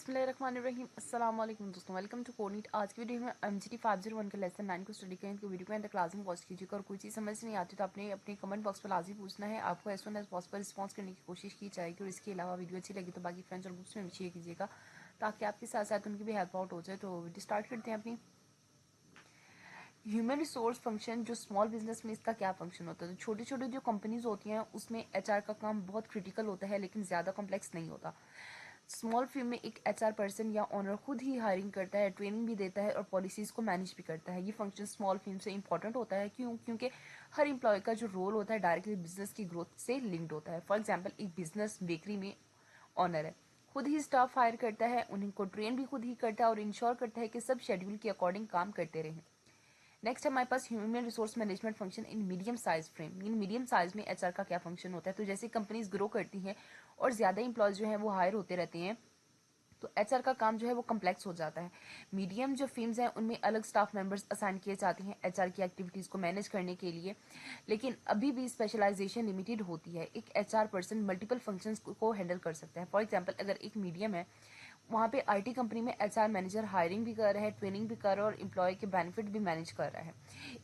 बिस्मिल्लाहिर्रहमानिर्रहीम। अस्सलाम वालेकुम दोस्तों, वेलकम टू कोनीट। आज की वीडियो में MGT 501 के लेसन 9 को स्टडी करें। तो वीडियो को एंड क्लास में वॉच कीजिएगा और कोई चीज़ समझ नहीं आती तो आपने अपने कमेंट बॉक्स पर लाजमी पूछना है। आपको as soon as possible response करने की कोशिश की जाएगी। और इसके अलावा वीडियो अच्छी लगी तो बाकी फ्रेंड्स और ग्रुप्स में भी शेयर कीजिएगा ताकि आपके साथ साथ उनकी भी हेल्प आउट हो जाए। तो वीडियो स्टार्ट करते हैं अपनी। ह्यूमन रिसोर्स फंक्शन, जो स्मॉल बिजनेस में इसका क्या फंक्शन होता है। तो छोटी छोटी जो कंपनीज होती हैं उसमें HR का काम बहुत क्रिटिकल होता है, लेकिन ज़्यादा कॉम्प्लेक्स नहीं होता। स्मॉल फर्म में एक HR पर्सन या ओनर खुद ही हायरिंग करता है, ट्रेनिंग भी देता है और पॉलिसीज को मैनेज भी करता है। ये फंक्शन स्मॉल फर्म से इंपॉर्टेंट होता है। क्योंकि हर एम्प्लॉय का जो रोल होता है डायरेक्टली बिजनेस की ग्रोथ से लिंक्ड होता है। फॉर एग्जाम्पल, एक बिजनेस बेकरी में ओनर है, खुद ही स्टाफ हायर करता है, उनको ट्रेन भी खुद ही करता है और इंश्योर करता है कि सब शेड्यूल के अकॉर्डिंग काम करते रहें। नेक्स्ट है हमारे पास human resource management function in medium size frame. In medium size में HR का क्या फंक्शन होता है। तो जैसे कंपनीज ग्रो करती हैं और ज्यादा इंप्लॉयज जो है वो हायर होते रहते हैं, तो HR का काम जो है वो कम्प्लेक्स हो जाता है। मीडियम जो फर्म्स हैं उनमें अलग स्टाफ मेंबर्स असाइन किए जाते हैं HR की एक्टिविटीज को मैनेज करने के लिए, लेकिन अभी भी स्पेशलाइजेशन लिमिटेड होती है। एक HR पर्सन मल्टीपल फंक्शंस को हैंडल कर सकता है। फॉर एग्जांपल, अगर एक मीडियम है, वहाँ पे IT कंपनी में HR मैनेजर हायरिंग भी कर रहा है, ट्रेनिंग भी कर रहा है और एम्प्लॉय के बेनिफिट भी मैनेज कर रहा है।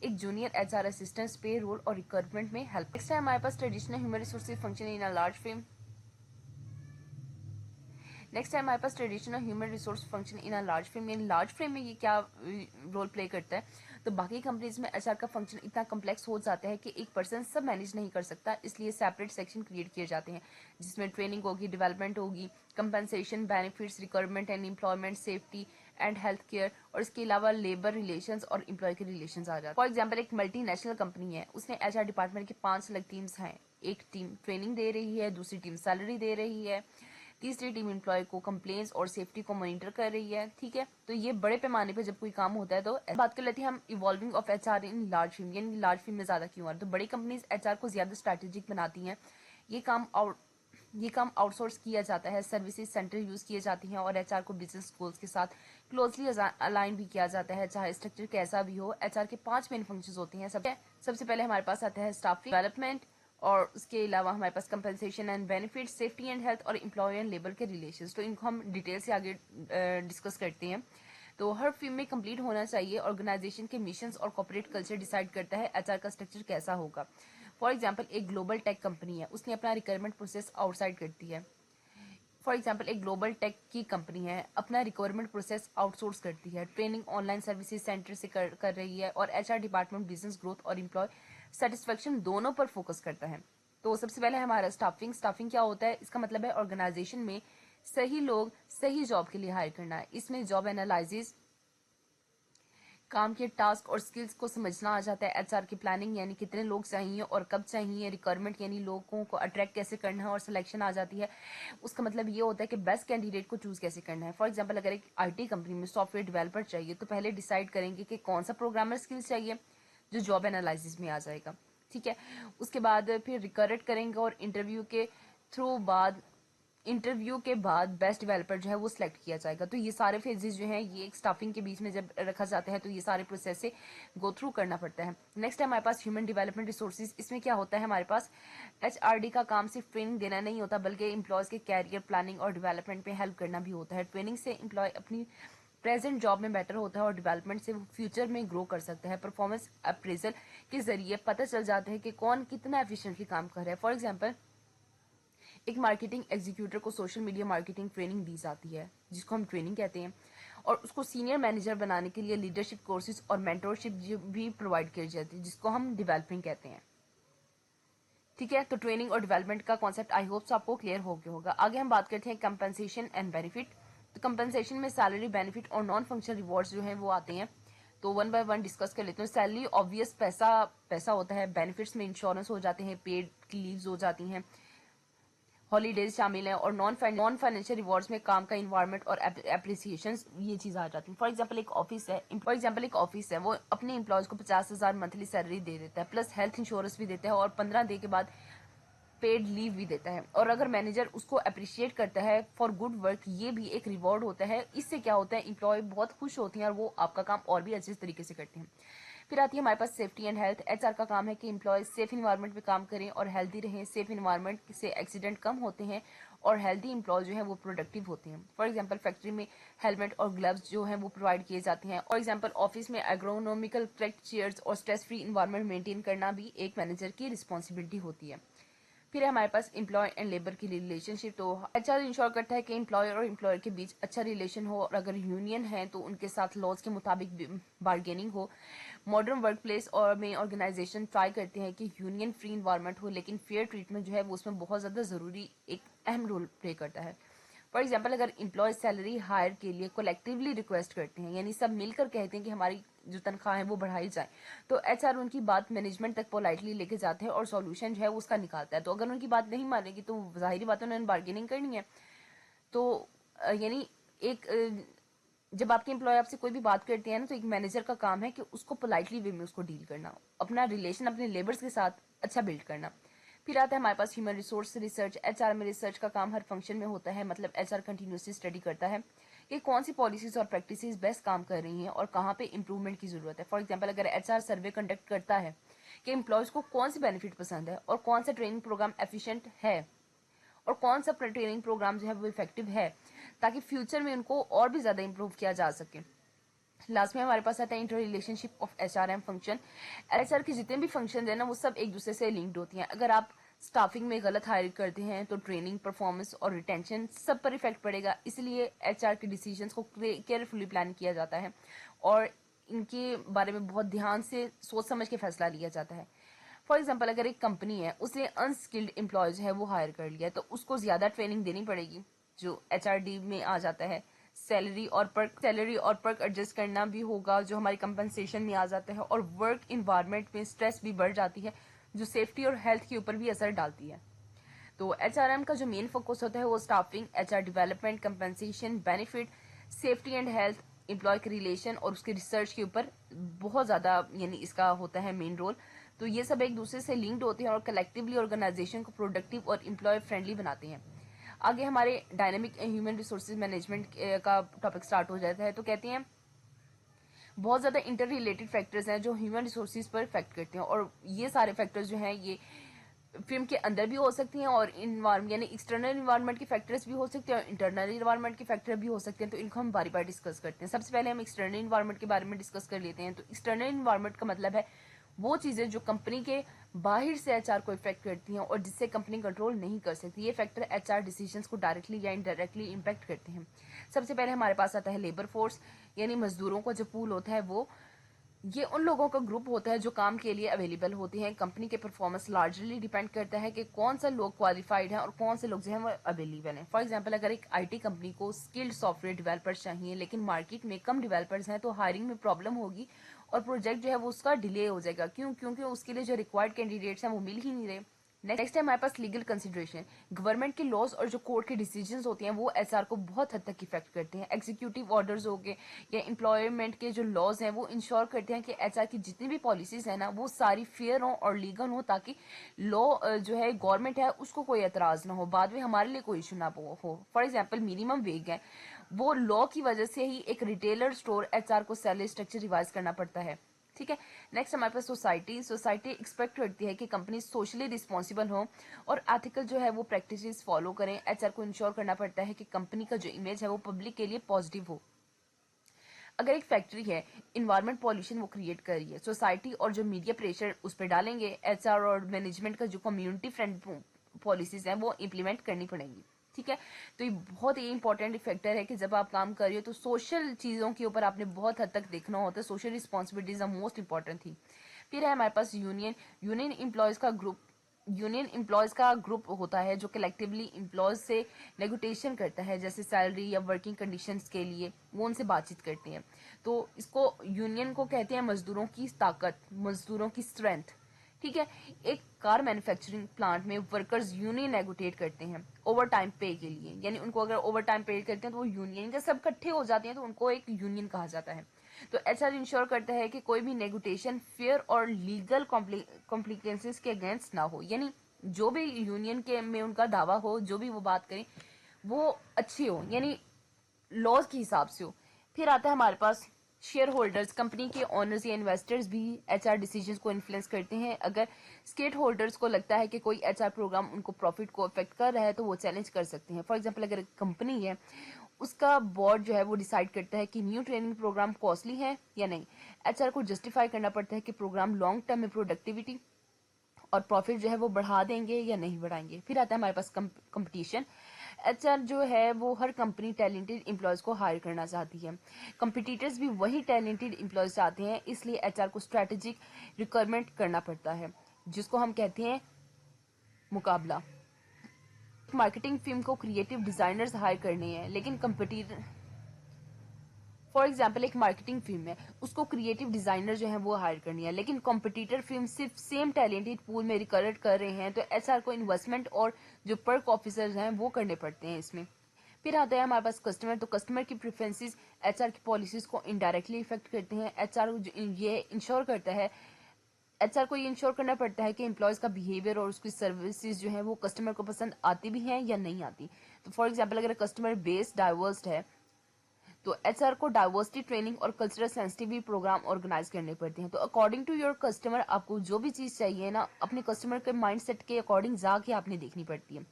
एक junior HR assistant payroll और रिक्रूटमेंट में हेल्प। नेक्स्ट है हमारे पास traditional human resources function in a large firm. Next है हमारे पास traditional human resource function in a large firm. In large firm में ये क्या रोल प्ले करता है। तो बाकी कंपनीज में HR का फंक्शन इतना कम्प्लेक्स हो जाता है कि एक पर्सन सब मैनेज नहीं कर सकता, इसलिए सेपरेट सेक्शन क्रिएट किए जाते हैं जिसमें ट्रेनिंग होगी, डेवलपमेंट होगी, compensation, benefits, requirement and employment, safety and health care, और इसके अलावा लेबर रिलेशंस और एम्प्लॉय के रिलेशंस आ जाते हैं। फॉर एग्जाम्पल, एक मल्टीनेशनल कंपनी है, उसने HR डिपार्टमेंट के 5 अलग टीम्स हैं। एक टीम ट्रेनिंग दे रही है, दूसरी टीम सैलरी दे रही है, तीसरी टीम एम्प्लॉय को कंप्लेंट्स और सेफ्टी को मॉनिटर कर रही है। ठीक है, तो ये बड़े पैमाने पे जब कोई काम होता है तो बात कर लेते हैं हम evolving of HR in large firm. यानी लार्ज फर्म में ज्यादा क्यों आ रहा है। तो बड़ी कंपनीज HR को ज्यादा स्ट्रेटेजिक बनाती हैं। ये काम आउटसोर्स किया जाता है, सर्विसेज सेंटर यूज किए जाती हैं और HR को बिजनेस गोल्स के साथ क्लोजली अलाइन भी किया जाता है, चाहे स्ट्रक्चर कैसा भी हो। HR के 5 मेन फंक्शंस होती हैं। सबसे पहले हमारे पास आता है स्टाफिंग, डेवलपमेंट, और उसके अलावा हमारे पास compensation and benefit, safety and health और एम्प्लॉय एंड लेबर के रिलेशंस। तो इनको हम डिटेल से आगे डिस्कस करते हैं। तो हर फील्ड में कंप्लीट होना चाहिए। ऑर्गेनाइजेशन के मिशंस और कॉर्पोरेट कल्चर डिसाइड करता है HR का स्ट्रक्चर कैसा होगा। फॉर एग्जाम्पल, एक ग्लोबल टेक कंपनी है, उसने अपना रिक्वायरमेंट प्रोसेस आउटसाइड करती है। फॉर एग्जाम्पल, एक ग्लोबल टेक की कंपनी है, अपना रिक्वायरमेंट प्रोसेस आउटसोर्स करती है, ट्रेनिंग ऑनलाइन सर्विसेज सेंटर से कर रही है और HR डिपार्टमेंट बिजनेस ग्रोथ और एम्प्लॉय सेटिस्फेक्शन दोनों पर फोकस करता है। तो सबसे पहले हमारा स्टाफिंग क्या होता है। इसका मतलब है ऑर्गेनाइजेशन में सही लोग सही जॉब के लिए हायर करना है। इसमें जॉब एनालिसिस, काम के टास्क और स्किल्स को समझना आ जाता है। HR की प्लानिंग, यानी कितने लोग चाहिए और कब चाहिए, रिक्वायरमेंट यानी लोगों को अट्रैक्ट कैसे करना है, और सिलेक्शन आ जाती है। उसका मतलब ये होता है कि बेस्ट कैंडिडेट को चूज कैसे करना है। फॉर एग्जाम्पल, अगर एक IT कंपनी में सॉफ्टवेयर डेवलपर चाहिए तो पहले डिसाइड करेंगे कि कौन सा प्रोग्रामर स्किल्स चाहिए, जो जॉब एनालिसिस में आ जाएगा। ठीक है, उसके बाद फिर रिक्रूट करेंगे और इंटरव्यू के बाद बेस्ट डेवलपर जो है वो सिलेक्ट किया जाएगा। तो ये सारे फेजेस जो हैं ये एक स्टाफिंग के बीच में जब रखा जाता है तो ये सारे प्रोसेस से गो थ्रू करना पड़ता है। नेक्स्ट है हमारे पास ह्यूमन डेवलपमेंट रिसोर्सेज। इसमें क्या होता है, हमारे पास HRD का काम सिर्फ ट्रेनिंग देना नहीं होता, बल्कि एम्प्लॉयज के कैरियर प्लानिंग और डेवलपमेंट में हेल्प करना भी होता है। ट्रेनिंग से एम्प्लॉय अपनी प्रेजेंट जॉब में बेटर होता है और डेवलपमेंट से वो फ्यूचर में ग्रो कर सकता है। परफॉर्मेंस अप्रेजल के जरिए पता चल जाता है कि कौन कितना एफिशिएंटली काम कर रहा है। फॉर एग्जाम्पल, एक मार्केटिंग एग्जीक्यूटिव को सोशल मीडिया मार्केटिंग ट्रेनिंग दी जाती है, जिसको हम ट्रेनिंग कहते हैं, और उसको सीनियर मैनेजर बनाने के लिए लीडरशिप कोर्सेज और मेंटोरशिप भी प्रोवाइड की जाती है, जिसको हम डेवलपिंग कहते हैं। ठीक है, तो ट्रेनिंग और डेवलपमेंट का कॉन्सेप्ट आई होप आपको क्लियर हो गया होगा। आगे हम बात करते हैं कंपनसेशन एंड बेनिफिट। तो कंपनसेशन में सैलरी, बेनिफिट और नॉन फंक्शनल रिवॉर्ड्स जो हैं वो आते हैं। तो वन बाय वन डिस्कस कर लेते हैं। सैलरी ऑब्वियस पैसा होता है। बेनिफिट्स में इंश्योरेंस हो जाते हैं, पेड लीव्स हो जाती हैं, हॉलीडेज शामिल है, और नॉन फाइनेंशियल रिवॉर्ड्स में काम का इन्वायरमेंट और एप्रिसिएशन, ये चीज आ जाती है। फॉर एग्जाम्पल, एक ऑफिस है, वो अपने एम्प्लॉयज को 50,000 मंथली सैलरी दे देता है, प्लस हेल्थ इंश्योरेंस भी देता है और 15 डे के बाद पेड लीव भी देता है। और अगर मैनेजर उसको अप्रिशिएट करता है फॉर गुड वर्क, ये भी एक रिवॉर्ड होता है। इससे क्या होता है, एम्प्लॉय बहुत खुश होते हैं और वो आपका काम और भी अच्छे तरीके से करते हैं। फिर आती है हमारे पास सेफ्टी एंड हेल्थ। HR का काम है कि एम्प्लॉय सेफ इन्वायरमेंट में काम करें और हेल्दी रहें। सेफ इन्वायरमेंट से एक्सीडेंट कम होते हैं और हेल्दी एम्प्लॉय जो है वो प्रोडक्टिव होते हैं। फॉर एग्जांपल फैक्ट्री में हेलमेट और ग्लव्स जो हैं वो प्रोवाइड किए जाते हैं। फॉर एग्जांपल ऑफिस में एग्रोनॉमिकल करेक्ट चेयर्स और स्ट्रेस फ्री इन्वायरमेंट मेंटेन करना भी एक मैनेजर की रिस्पॉन्सिबिलिटी होती है। फिर है हमारे पास एम्प्लॉय एंड लेबर की रिलेशनशिप। तो एचआर इंश्योर करता है कि एम्प्लॉयर और एम्प्लॉयर के बीच अच्छा रिलेशन हो, और अगर यूनियन है तो उनके साथ लॉज के मुताबिक बार्गेनिंग हो। मॉडर्न वर्क प्लेस और में ऑर्गेनाइजेशन ट्राई करते हैं कि यूनियन फ्री इन्वायरमेंट हो, लेकिन फेयर ट्रीटमेंट जो है वो उसमें बहुत ज़्यादा ज़रूरी एक अहम रोल प्ले करता है। फॉर एग्जाम्पल अगर इम्प्लॉय सैलरी हायर के लिए कोलेक्टिवली रिक्वेस्ट करते हैं, यानी सब मिलकर कहते हैं कि हमारी जो तनख्वाह है वो बढ़ाई जाए, तो एचआर उनकी बात मैनेजमेंट तक पोलाइटली लेके जाते हैं और सॉल्यूशन जो है वो उसका निकालता है। तो अगर उनकी बात नहीं मानेगी तो जाहिर बात है उन्होंने बार्गेनिंग करनी है। तो यानी एक जब आपके एम्प्लॉय आपसे कोई भी बात करते हैं ना, तो एक मैनेजर का काम है कि उसको पोलाइटली वे में उसको डील करना, अपना रिलेशन अपने लेबर्स के साथ अच्छा बिल्ड करना। फिर आता है हमारे पास ह्यूमन रिसोर्स रिसर्च। एचआर में रिसर्च का काम हर फंक्शन में होता है, मतलब एचआर कंटिन्यूसली स्टडी करता है कि कौन सी पॉलिसीज और प्रैक्टिसेस बेस्ट काम कर रही हैं और कहाँ पे इंप्रूवमेंट की जरूरत है। फॉर एग्जांपल अगर एचआर सर्वे कंडक्ट करता है कि एम्प्लॉयज को कौन सी बेनिफिट पसंद है और कौन सा ट्रेनिंग प्रोग्राम एफिशिएंट है और कौन सा ट्रेनिंग प्रोग्राम जो है वो इफेक्टिव है, ताकि फ्यूचर में उनको और भी ज्यादा इंप्रूव किया जा सके। लास्ट में हमारे पास आता है inter relationship of HRM function. HR के जितने भी फंक्शन है ना वो सब एक दूसरे से लिंक्ड होती हैं। अगर आप स्टाफिंग में गलत हायर करते हैं तो ट्रेनिंग, परफॉर्मेंस और रिटेंशन सब पर इफेक्ट पड़ेगा। इसलिए एचआर के डिसीजंस को केयरफुली प्लान किया जाता है और इनके बारे में बहुत ध्यान से सोच समझ के फैसला लिया जाता है। फॉर एग्जाम्पल अगर एक कंपनी है उसने अनस्किल्ड एम्प्लॉयज है वो हायर कर लिया, तो उसको ज्यादा ट्रेनिंग देनी पड़ेगी जो एचआरडी में आ जाता है। सैलरी और पर्क एडजस्ट करना भी होगा जो हमारी कंपनसेशन में आ जाता है, और वर्क इन्वायरमेंट में स्ट्रेस भी बढ़ जाती है जो सेफ्टी और हेल्थ के ऊपर भी असर डालती है। तो एचआरएम का जो मेन फोकस होता है वो staffing, HR development, compensation, benefit, safety and health, employee के रिलेशन और उसके रिसर्च के ऊपर बहुत ज्यादा यानी इसका होता है मेन रोल। तो ये सब एक दूसरे से लिंक्ड होते हैं और कलेक्टिवली ऑर्गेनाइजेशन को प्रोडक्टिव और एम्प्लॉय फ्रेंडली बनाते हैं। आगे हमारे डायनेमिक ह्यूमन रिसोर्सेज मैनेजमेंट का टॉपिक स्टार्ट हो जाता है। तो कहते हैं बहुत ज्यादा इंटर रिलेटेड फैक्टर्स हैं जो ह्यूमन रिसोर्सेज पर इफेक्ट करते हैं, और ये सारे फैक्टर्स जो हैं ये फिल्म के अंदर भी हो सकती हैं और इन्वायरमेंट यानी एक्सटर्नल इन्वायरमेंट के फैक्टर्स भी हो सकते हैं और इंटरनल इन्वायरमेंट के फैक्टर भी हो सकते हैं। तो इनको हम बारी बारी डिस्कस करते हैं। सबसे पहले हम एक्सटर्नल इन्वायरमेंट के बारे में डिस्कस कर लेते हैं। तो एक्सटर्नल इन्वायरमेंट का मतलब है वो चीजें जो कंपनी के बाहर से एचआर को इफेक्ट करती हैं और जिससे कंपनी कंट्रोल नहीं कर सकती। ये फैक्टर एचआर डिसीजंस को डायरेक्टली या इनडायरेक्टली इम्पैक्ट करते हैं। सबसे पहले हमारे पास आता है लेबर फोर्स, यानी मजदूरों का जो पूल होता है वो ये उन लोगों का ग्रुप होता है जो काम के लिए अवेलेबल होते हैं। कंपनी के परफॉर्मेंस लार्जली डिपेंड करता है कि कौन सा लोग क्वालिफाइड हैं और कौन से लोग जो है वो अवेलेबल हैं। फॉर एग्जांपल अगर एक आईटी कंपनी को स्किल्ड सॉफ्टवेयर डेवलपर्स चाहिए लेकिन मार्केट में कम डेवलपर्स हैं तो हायरिंग में प्रॉब्लम होगी और प्रोजेक्ट जो है वो उसका डिले हो जाएगा। क्योंकि उसके लिए जो रिक्वायर्ड कैंडिडेट्स हैं वो मिल ही नहीं रहे। नेक्स्ट है हमारे पास लीगल कंसिडरेशन। गवर्नमेंट के लॉज और जो कोर्ट के डिसीजंस होते हैं वो एचआर को बहुत हद तक इफेक्ट करते हैं। एग्जीक्यूटिव ऑर्डर्स हो गए या एम्प्लॉयमेंट के जो लॉज हैं वो इंश्योर करते हैं कि एचआर की जितनी भी पॉलिसीज है ना वो सारी फेयर हो और लीगल हो, ताकि लॉ जो है गवर्नमेंट है उसको कोई एतराज ना हो, बाद में हमारे लिए कोई इशू ना हो। फॉर एग्जाम्पल मिनिमम वेज है, वो लॉ की वजह से ही एक रिटेलर स्टोर एचआर को सैलरी स्ट्रक्चर रिवाइज करना पड़ता है। ठीक है। नेक्स्ट हमारे पास सोसाइटी एक्सपेक्ट करती है कि कंपनी सोशली रिस्पॉन्सिबल हो और एथिकल जो है वो प्रैक्टिसेस फॉलो करें। एचआर को इंश्योर करना पड़ता है कि कंपनी का जो इमेज है वो पब्लिक के लिए पॉजिटिव हो। अगर एक फैक्ट्री है इन्वायरमेंट पॉल्यूशन वो क्रिएट कर रही है, सोसाइटी और जो मीडिया प्रेशर उस पर डालेंगे। एचआर और मैनेजमेंट का जो कम्युनिटी फ्रेंड पॉलिसीज हैं वो इम्प्लीमेंट करनी पड़ेंगी। ठीक है। तो ये बहुत ही इंपॉर्टेंट फैक्टर है कि जब आप काम कर रहे हो तो सोशल चीजों के ऊपर आपने बहुत हद तक देखना होता है। Social responsibilities are most important थी। फिर है हमारे पास यूनियन एम्प्लॉयज का ग्रुप होता है जो कलेक्टिवली एम्प्लॉयज से नेगोटिएशन करता है, जैसे सैलरी या वर्किंग कंडीशंस के लिए वो उनसे बातचीत करते हैं। तो इसको यूनियन को कहते हैं मजदूरों की ताकत, मजदूरों की स्ट्रेंथ। ठीक है। एक कार मैन्युफैक्चरिंग प्लांट में वर्कर्स यूनियन नेगोटिएट करते हैं ओवर टाइम पे के लिए, यानी उनको अगर ओवर टाइम पे करते हैं तो वो यूनियन, जब सब इकट्ठे हो जाते हैं तो उनको एक यूनियन कहा जाता है। तो एचआर इंश्योर करता है कि कोई भी नेगोटिएशन फेयर और लीगल कॉम्प्लिकेंसेस के अगेंस्ट ना हो, यानी जो भी यूनियन के में उनका दावा हो, जो भी वो बात करें वो अच्छी हो, यानी लॉज के हिसाब से हो। फिर आता है हमारे पास शेयर होल्डर्स, कंपनी के ओनर्स या इन्वेस्टर्स भी एचआर डिसीजंस को इन्फ्लुएंस करते हैं। अगर स्टेक होल्डर्स को लगता है कि कोई एचआर प्रोग्राम उनको प्रॉफिट को अफेक्ट कर रहा है तो वो चैलेंज कर सकते हैं। फॉर एग्जांपल, अगर एक कंपनी है, उसका बोर्ड जो है वो डिसाइड करता है कि न्यू ट्रेनिंग प्रोग्राम कॉस्टली है या नहीं, एचआर को जस्टिफाई करना पड़ता है कि प्रोग्राम लॉन्ग टर्म में प्रोडक्टिविटी और प्रॉफिट जो है वो बढ़ा देंगे या नहीं बढ़ाएंगे। फिर आता है हमारे पास कंपटीशन। एचआर जो है वो हर कंपनी टैलेंटेड एम्प्लॉयज को हायर करना चाहती है। कंपटीटर्स भी वही टैलेंटेड एम्प्लॉयज चाहते हैं, इसलिए एचआर को स्ट्रेटेजिक रिक्वायरमेंट करना पड़ता है, जिसको हम कहते हैं मुकाबला। मार्केटिंग फर्म को क्रिएटिव डिजाइनर्स हायर करने हैं, लेकिन कंपटीटर, फॉर एग्जाम्पल एक मार्केटिंग फर्म है, उसको क्रिएटिव डिजाइनर जो है वो हायर करनी है, लेकिन कॉम्पिटिटर फर्म सिर्फ सेम टैलेंटेड पूल में रिक्रूट कर रहे हैं, तो एचआर को इन्वेस्टमेंट और जो पर्क ऑफिसर्स हैं वो करने पड़ते हैं इसमें। फिर आता है हमारे पास कस्टमर। तो कस्टमर की प्रेफरेंसेस एचआर की पॉलिसीज को इनडायरेक्टली इफेक्ट करते हैं। एचआर को ये इंश्योर करना पड़ता है कि एम्प्लॉयज का बिहेवियर और उसकी सर्विसेज जो है वो कस्टमर को पसंद आती भी हैं या नहीं आती। तो फॉर एग्जाम्पल, अगर कस्टमर बेस डाइवर्स है तो एचआर को डाइवर्सिटी ट्रेनिंग और कल्चरल सेंसिटिविटी प्रोग्राम ऑर्गेनाइज करने पड़ते हैं। तो अकॉर्डिंग टू योर कस्टमर, आपको जो भी चीज चाहिए ना, अपने कस्टमर के माइंडसेट के अकॉर्डिंग जाके आपने देखनी पड़ती है।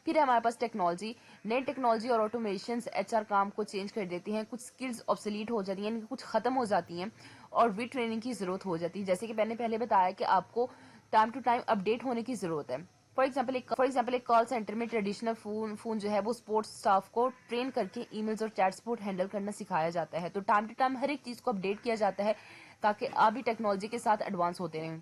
फिर है हमारे पास टेक्नोलॉजी। नई टेक्नोलॉजी और ऑटोमेशन एचआर काम को चेंज कर देती हैं। कुछ स्किल्स ऑब्सोलीट हो जाती हैं, कुछ खत्म हो जाती हैं और री ट्रेनिंग की जरूरत हो जाती है। जैसे कि मैंने पहले बताया कि आपको टाइम टू टाइम अपडेट होने की जरूरत है। फॉर एग्जाम्पल एक कॉल सेंटर में ट्रेडिशनल फोन जो है वो सपोर्ट स्टाफ को ट्रेन करके ईमेल्स और चैट सपोर्ट हैंडल करना सिखाया जाता है। तो टाइम टू टाइम हर एक चीज को अपडेट किया जाता है ताकि आप भी टेक्नोलॉजी के साथ एडवांस होते रहें।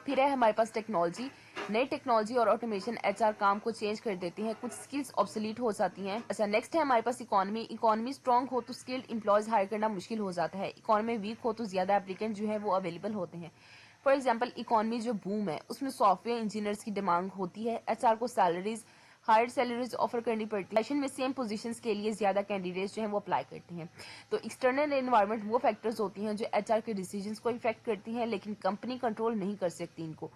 फिर है हमारे पास टेक्नोलॉजी। नई टेक्नोलॉजी और ऑटोमेशन एचआर काम को चेंज कर देती हैं, कुछ स्किल्स ऑब्सोलीट हो जाती हैं। अच्छा, नेक्स्ट है हमारे पास इकोनॉमी स्ट्रांग हो तो स्किल्ड एम्प्लॉयज हायर करना मुश्किल हो जाता है। इकोनॉमी वीक हो तो ज्यादा एप्लीकेंट जो है वो अवेलेबल होते हैं। फॉर एग्जाम्पल, इकोनॉमी जो बूम है उसमें सॉफ्टवेयर इंजीनियर्स की डिमांड होती है, एचआर को हायर सैलरीज ऑफर करनी पड़ती है। में सेम पोजीशंस के लिए ज्यादा कैंडिडेट्स जो हैं वो अप्लाई करते हैं। तो एक्सटर्नल एनवायरनमेंट वो फैक्टर्स होती हैं जो एचआर के डिसीजंस को इफेक्ट करती हैं, लेकिन कंपनी कंट्रोल नहीं कर सकती इनको।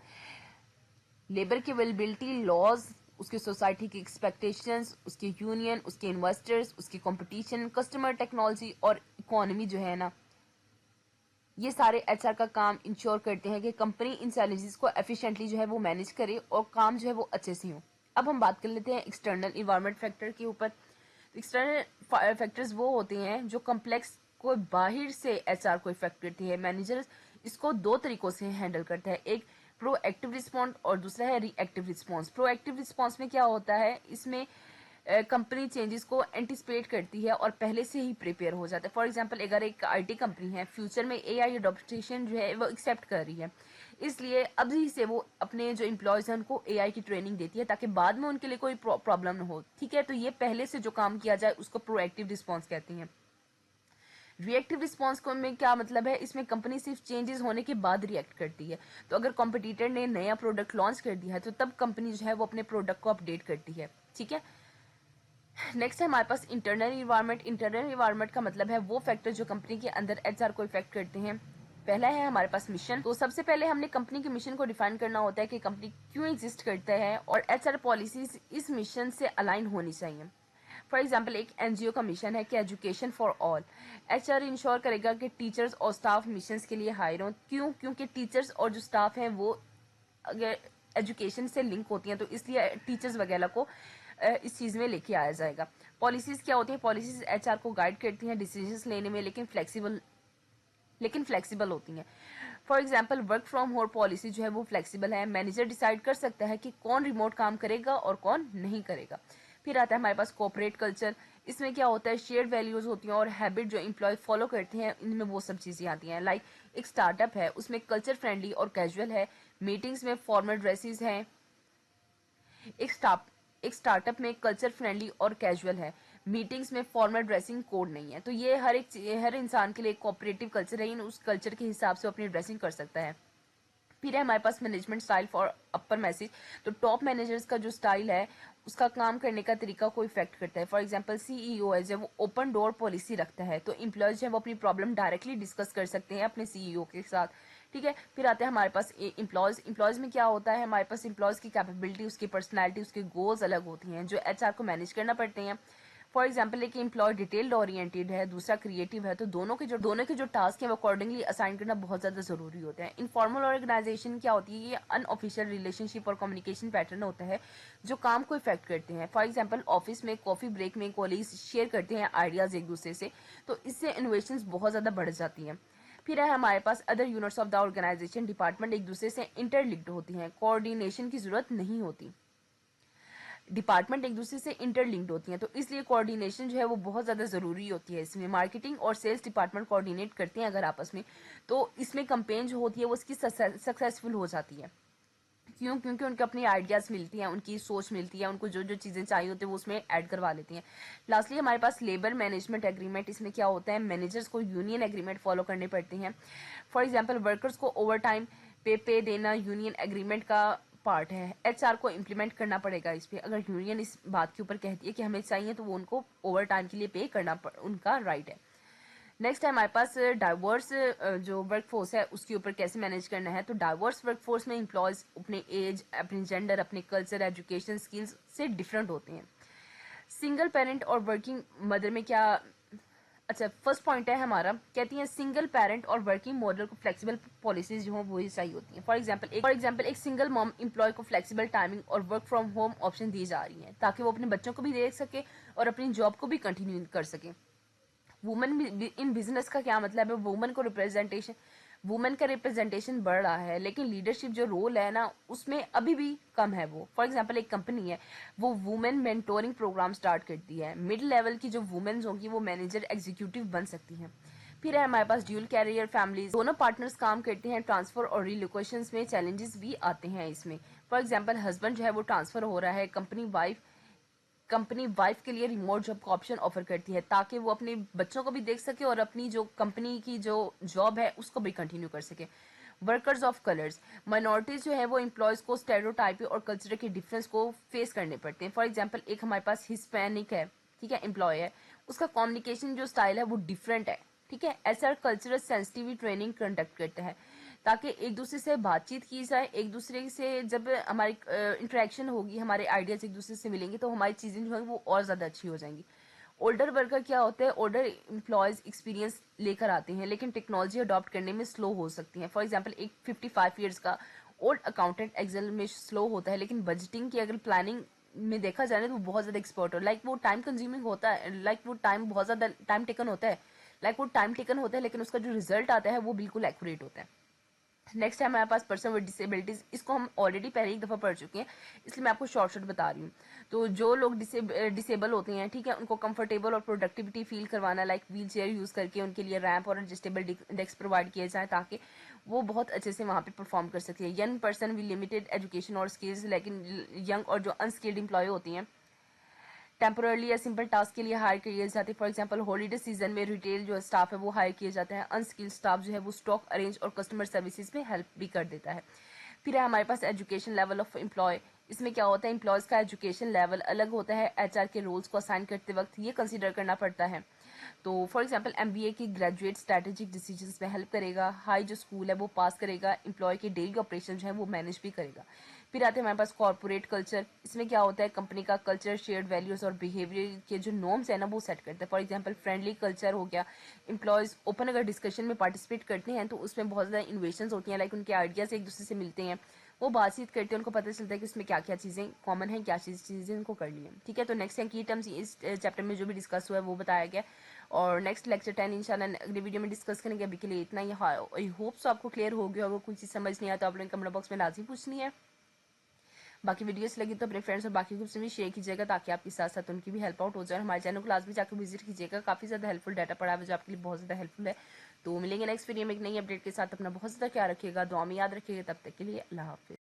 लेबर की अवेलेबिलिटी, लॉज, उसकी सोसाइटी की एक्सपेक्टेशंस, उसके यूनियन, उसके इन्वेस्टर्स, उसकी कंपटीशन, कस्टमर, टेक्नोलॉजी और इकोनॉमी जो है ना, ये सारे एचआर का काम इंश्योर करते हैं कि कंपनी इन सैलरीज को एफिशिएंटली जो है वो मैनेज करे और काम जो है वो अच्छे से हो। अब हम बात कर लेते हैं एक्सटर्नल इन्वायरमेंट फैक्टर के ऊपर। एक्सटर्नल फैक्टर्स वो होते हैं जो कम्प्लेक्स को बाहर से एचआर को इफेक्ट करती है। मैनेजर इसको दो तरीकों से हैंडल करता है, एक प्रोएक्टिव रिस्पॉन्स और दूसरा है रिएक्टिव रिस्पॉन्स। प्रोएक्टिव रिस्पॉन्स में क्या होता है, इसमें कंपनी चेंजेस को एंटिसिपेट करती है और पहले से ही प्रिपेयर हो जाता है। फॉर एग्जांपल, अगर एक आईटी कंपनी है, फ्यूचर में एआई अडॉप्टेशन जो है वो एक्सेप्ट कर रही है, इसलिए अभी से वो अपने जो एम्प्लॉयज हैं उनको एआई की ट्रेनिंग देती है ताकि बाद में उनके लिए कोई प्रॉब्लम ना हो। ठीक है, तो ये पहले से जो काम किया जाए उसको प्रोएक्टिव रिस्पॉन्स कहते हैं। रिएक्टिव रिस्पॉन्स को में क्या मतलब है, इसमें कंपनी सिर्फ चेंजेस होने के बाद रिएक्ट करती है। तो अगर कॉम्पिटिटर ने नया प्रोडक्ट लॉन्च कर दिया है तो तब कंपनी जो है वो अपने प्रोडक्ट को अपडेट करती है। ठीक है, नेक्स्ट है हमारे पास इंटरनल इन्वायरमेंट। इंटरनल इन्वायरमेंट का मतलब है वो फैक्टर जो कंपनी के अंदर एचआर को इफेक्ट करते हैं। पहला है हमारे पास मिशन। तो सबसे पहले हमने कंपनी के मिशन को डिफाइन करना होता है कि कंपनी क्यों एग्जिस्ट करता है और एचआर पॉलिसीज इस मिशन से अलाइन होनी चाहिए। फॉर एग्जाम्पल, एक एनजीओ का मिशन है कि education for all. HR ensure करेगा कि टीचर्स और स्टाफ मिशन के लिए हायर हों। क्यों? क्योंकि टीचर्स और जो स्टाफ है वो अगर एजुकेशन से लिंक होती हैं तो इसलिए टीचर्स वगैरह को इस चीज में लेके आया जाएगा। पॉलिसीज क्या होती है? पॉलिसीज एचआर को गाइड करती हैं डिसीजंस लेने में, लेकिन फ्लेक्सिबल होती हैं। For example, work from home policy जो है वो फ्लेक्सिबल है। मैनेजर डिसाइड कर सकता है कि कौन रिमोट काम करेगा और कौन नहीं करेगा। फिर आता है हमारे पास कॉर्पोरेट कल्चर। इसमें क्या होता है, शेयर्ड वैल्यूज होती हैं और हैबिट जो एम्प्लॉय फॉलो करते हैं, इनमें वो सब चीजें आती हैं। लाइक एक स्टार्टअप है, उसमें कल्चर फ्रेंडली और कैजुअल है। मीटिंग्स में फॉर्मल ड्रेसेस हैं। एक स्टार्टअप में कल्चर फ्रेंडली और कैजुअल है। मीटिंग्स में फॉर्मल ड्रेसिंग कोड नहीं है। तो ये हर इंसान के लिए कोऑपरेटिव कल्चर है, उस कल्चर के हिसाब से अपनी ड्रेसिंग कर सकता है। फिर है हमारे पास management style for upper message. तो टॉप मैनेजर्स का जो स्टाइल है उसका काम करने का तरीका को इफेक्ट करता है। फॉर एग्जांपल, सीईओ है जब वो ओपन डोर पॉलिसी रखता है तो एम्प्लॉयज है वो अपनी प्रॉब्लम डायरेक्टली डिस्कस कर सकते हैं अपने सीईओ के साथ। ठीक है, फिर आते हैं हमारे पास एम्प्लॉयज में क्या होता है, हमारे पास एम्प्लॉयज की कैपेबिलिटी, उसकी पर्सनैलिटी, उसके गोल्स अलग होती हैं जो एचआर को मैनेज करना पड़ते हैं। फॉर एग्जाम्पल एक एम्प्लॉय डिटेल्ड ओरिएंटेड है, दूसरा क्रिएटिव है, तो दोनों के जो टास्क हैं वो अकॉर्डिंगली असाइन करना बहुत ज़्यादा ज़रूरी होता है। इनफॉर्मल ऑर्गेनाइजेशन क्या होती है, ये अनऑफिशियल रिलेशनशिप और कम्युनिकेशन पैटर्न होता है जो काम को इफेक्ट करते हैं। फॉर एग्जाम्पल ऑफिस में कॉफ़ी ब्रेक में कॉलीग्स शेयर करते हैं आइडियाज़ एक दूसरे से, तो इससे इनोवेशंस बहुत ज़्यादा बढ़ जाती हैं। फिर है हमारे पास other units of the organisation, department एक दूसरे से इंटरलिंक्ड होती हैं, कोऑर्डिनेशन की जरूरत नहीं होती। डिपार्टमेंट एक दूसरे से इंटरलिंक्ड होती हैं, तो इसलिए कोऑर्डिनेशन जो है वो बहुत ज़्यादा ज़रूरी होती है। इसमें मार्केटिंग और सेल्स डिपार्टमेंट कोऑर्डिनेट करते हैं अगर आपस में, तो इसमें कंपेन जो होती है वो इसकी सक्सेसफुल हो जाती है। क्यों? क्योंकि उनको अपनी आइडियाज़ मिलती हैं, उनकी सोच मिलती है, उनको जो जो चीज़ें चाहिए होती है वो उसमें ऐड करवा लेती हैं। लास्टली हमारे पास लेबर मैनेजमेंट एग्रीमेंट, इसमें क्या होता है, मैनेजर्स को यूनियन एग्रीमेंट फॉलो करने पड़ते हैं। फॉर एग्जाम्पल वर्कर्स को ओवर टाइम पे देना यूनियन एग्रीमेंट का पार्ट है। एचआर को इम्प्लीमेंट करना पड़ेगा इस पर। अगर यूनियन इस बात के ऊपर कहती है कि हमें चाहिए तो वो उनको ओवर टाइम के लिए पे करना उनका राइट है। नेक्स्ट है हमारे पास डाइवर्स जो वर्क फोर्स है उसके ऊपर कैसे मैनेज करना है। तो डाइवर्स वर्क फोर्स में एम्प्लॉयज अपने एज, अपने जेंडर, अपने कल्चर, एजुकेशन, स्किल्स से डिफरेंट होते हैं। सिंगल पेरेंट और वर्किंग मदर में क्या, अच्छा फर्स्ट पॉइंट है हमारा, कहती हैं सिंगल पेरेंट और वर्किंग मॉडल को फ्लेक्सिबल पॉलिसीज जो हो वो ही सही होती हैं। फॉर एग्जांपल एक सिंगल मॉम एम्प्लॉय को फ्लेक्सिबल टाइमिंग और वर्क फ्रॉम होम ऑप्शन दी जा रही हैं ताकि वो अपने बच्चों को भी देख सके और अपनी जॉब को भी कंटिन्यू कर सके। वुमेन इन बिजनेस का क्या मतलब है, वुमेन का रिप्रेजेंटेशन बढ़ रहा है, लेकिन लीडरशिप जो रोल है ना उसमें अभी भी कम है वो। फॉर एग्जांपल एक कंपनी है, वो वुमेन मेंटोरिंग प्रोग्राम स्टार्ट करती है, मिड लेवल की जो वुमेन्स होंगी वो मैनेजर एग्जीक्यूटिव बन सकती हैं। फिर है हमारे पास ड्यूल कैरियर फैमिलीज, दोनों पार्टनर्स काम करते हैं, ट्रांसफर और रिलोकेशन में चैलेंजेस भी आते हैं इसमें। फॉर एग्जाम्पल हस्बैंड जो है वो ट्रांसफर हो रहा है, कंपनी वाइफ के लिए रिमोट जॉब का ऑप्शन ऑफर करती है ताकि वो अपने बच्चों को भी देख सके और अपनी जो कंपनी की जो जॉब है उसको भी कंटिन्यू कर सके। वर्कर्स ऑफ कलर्स, माइनॉरिटीज जो है वो एम्प्लॉयज को स्टेरियोटाइप और कल्चर के डिफरेंस को फेस करने पड़ते हैं। फॉर एग्जांपल एक हमारे पास हिस्पैनिक है, ठीक है, एम्प्लॉय है, उसका कम्युनिकेशन जो स्टाइल है वो डिफरेंट है, ठीक है। ऐसा कल्चरल सेंसिटिव ट्रेनिंग कंडक्ट करता है ताकि एक दूसरे से बातचीत की जाए, एक दूसरे से जब हमारी इंटरेक्शन होगी, हमारे आइडियाज एक दूसरे से मिलेंगे तो हमारी चीज़ें जो है वो और ज़्यादा अच्छी हो जाएंगी। ओल्डर वर्कर क्या होता है, ओल्डर एम्प्लॉयज एक्सपीरियंस लेकर आते हैं लेकिन टेक्नोलॉजी अडॉप्ट करने में स्लो हो सकती है। फॉर एग्जाम्पल एक 55 ईयर्स का ओल्ड अकाउंटेंट एक्सेल में स्लो होता है, लेकिन बजटिंग की अगर प्लानिंग में देखा जाए तो वो बहुत ज़्यादा एक्सपर्ट हो, लाइक वो टाइम कंज्यूमिंग होता है, लाइक वो टाइम बहुत ज़्यादा टाइम टेकन होता है, लेकिन उसका जो रिजल्ट आता है वो बिल्कुल एक्यूरेट होता है। नेक्स्ट है हमारे पास पर्सन विद डिसेबिलिटीज, इसको हम ऑलरेडी पहले एक दफ़ा पढ़ चुके हैं, इसलिए मैं आपको शॉर्ट बता रही हूँ। तो जो लोग डिसेबल होते हैं, ठीक है, उनको कंफर्टेबल और प्रोडक्टिविटी फील करवाना, लाइक व्हील चेयर यूज़ करके उनके लिए रैंप और एडजस्टेबल डेस्क प्रोवाइड किए जाए ताकि वो बहुत अच्छे से वहाँ पे परफॉर्म कर सके। Young person with limited education और स्किल्स, लेकिन यंग और जो अनस्किल्ड एम्प्लॉय होती हैं टेम्पोरली या सिंपल टास्क के लिए हायर किए जाते हैं। फॉर एग्जांपल हॉलीडे सीजन में रिटेल जो स्टाफ है वो हायर किए जाते हैं। अनस्किल्ड स्टाफ जो है वो स्टॉक अरेंज और कस्टमर सर्विसेज में हेल्प भी कर देता है। फिर है हमारे पास एजुकेशन लेवल ऑफ एम्प्लॉय, इसमें क्या होता है, एम्प्लॉयज का एजुकेशन लेवल अलग होता है। एचआर के रोल्स को असाइन करते वक्त ये कंसिडर करना पड़ता है। तो फॉर एग्जांपल एमबीए की ग्रेजुएट स्ट्रैटेजिक डिसीजंस में हेल्प करेगा, हाई जो स्कूल है वो पास करेगा, एम्प्लॉय के डेली ऑपरेशन जो है वो मैनेज भी करेगा। फिर आते हैं हमारे पास कॉर्पोरेट कल्चर, इसमें क्या होता है, कंपनी का कल्चर शेयर्ड वैल्यूज और बिहेवियर के जो नॉर्म्स है ना वो सेट करता है। फॉर एग्जांपल फ्रेंडली कल्चर हो गया, एम्प्लॉयज ओपन अगर डिस्कशन में पार्टिसिपेट करते हैं तो उसमें बहुत ज़्यादा इन्वेशंस होती हैं, लाइक उनके आइडियाज एक दूसरे से मिलते हैं, वो बातचीत करते हैं, उनको पता चलता है कि उसमें क्या क्या चीज़ें कॉमन है, क्या चीज़ें उनको करनी है, ठीक है। तो नेक्स्ट है की टर्म्स, इस चैप्टर में जो भी डिस्कस हुआ है वो बताया गया, और नेक्स्ट लेक्चर 10 इंशाल्लाह अगले वीडियो में डिस्कस करेंगे। अभी के लिए इतना ही। आई होप सो आपको क्लियर हो गया होगा, कोई चीज़ समझ नहीं आता तो आप लोग कमेंट बॉक्स में लाजमी पूछनी है। बाकी वीडियोस लगी तो अपने फ्रेंड्स और बाकी ग्रुप से भी शेयर कीजिएगा ताकि आपके साथ साथ उनकी भी हेल्प आउट हो जाए। हमारे चैनल को लाजमी जाकर विजिट कीजिएगा, काफ़ी ज़्यादा हेल्पफुल डाटा पड़ा है जो आपके लिए बहुत ज़्यादा हेल्पफुल है। तो मिलेंगे नेक्स्ट वीडियो में एक नई अपडेट के साथ। अपना बहुत ज़्यादा ख्याल रखिएगा, दुआ में याद रखिएगा। तब तक के लिए अल्लाह हाफिज़।